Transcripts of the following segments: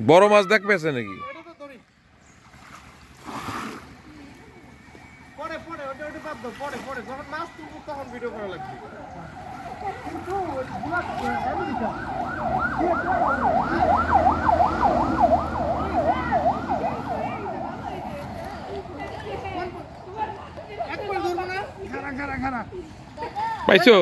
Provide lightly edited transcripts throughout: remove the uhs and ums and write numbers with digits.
বড় মাছ দেখ পেয়েছে নাকি? পাইছো?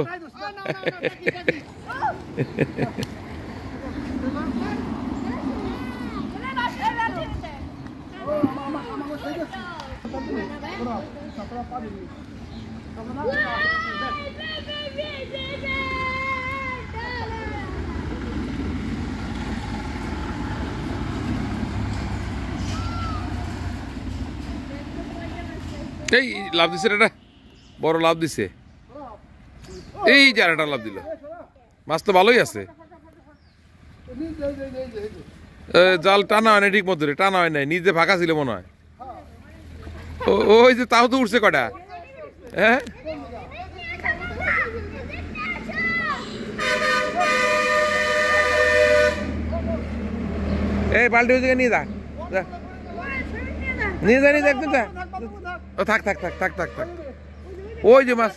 এই লাভ দিছে রে, বড় লাভ দিছে। এই চারাটা লাভ দিল, মাছ তো ভালোই আছে। জাল টানা হয় না ঠিক মতো, টানা হয় নাই, নিজে ফাঁকা ছিল মনে হয়। ওই যে তাও তো উঠছে কটা। হ্যাঁ এই বালতি হয়েছে, নিয়ে যা নিয়ে যা নিয়ে যা একদম যা। ও থাক থাক থাক থাক থাক থাক। ওই যে মাছ,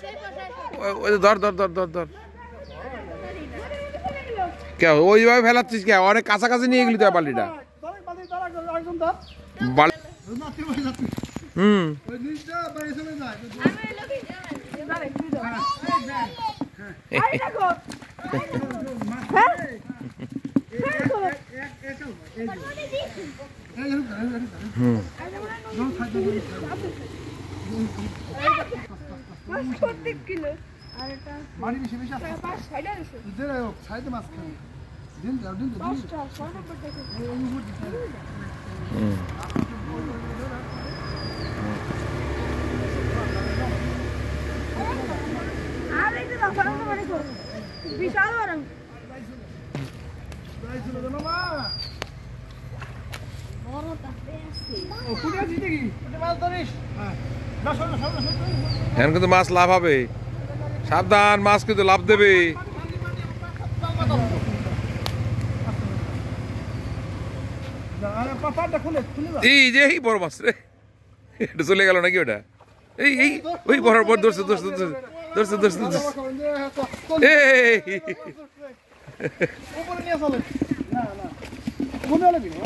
ওই ধর ধর ধর ধর ধর। কে ওইভাবে ফেলাচ্ছিস কে? অনেক কাছাকাছি নিয়ে গেলি তো বালতিটা। হুম এখন কিন্তু মাছ লাভ হবে, সাবধান, মাছ কিন্তু লাভ দেবে। এই যে এই বড় মাছ রে, এটা চলে গেল নাকি ওটা? এই এই ওই বড় বড় ধরছে ধরছে ধরছে ধরছে ধরছে।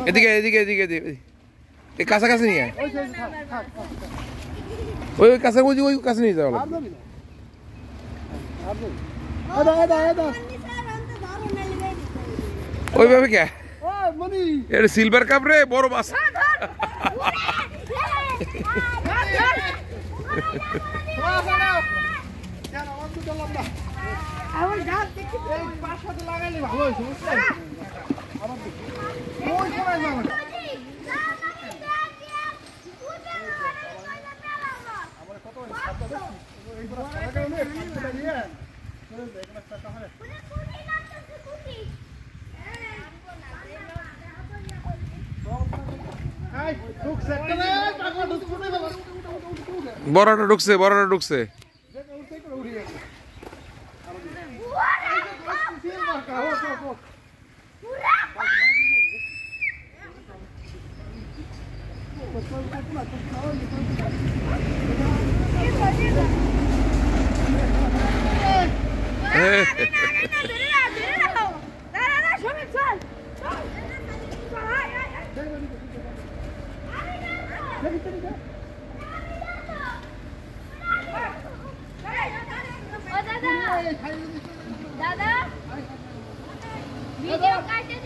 এদিকে এদিকে এদিকে এদিকে, এই কাছাকাছি নিয়ে ওই ওই কাছে, ওই কাছে নিয়ে যাওয়া ওইভাবে কে? এটা সিলভার কাপ রে, বড় মাছ। বড়টা ঢুকছে, বড়টা ঢুকছে। দাদা ভিডিও কাটে।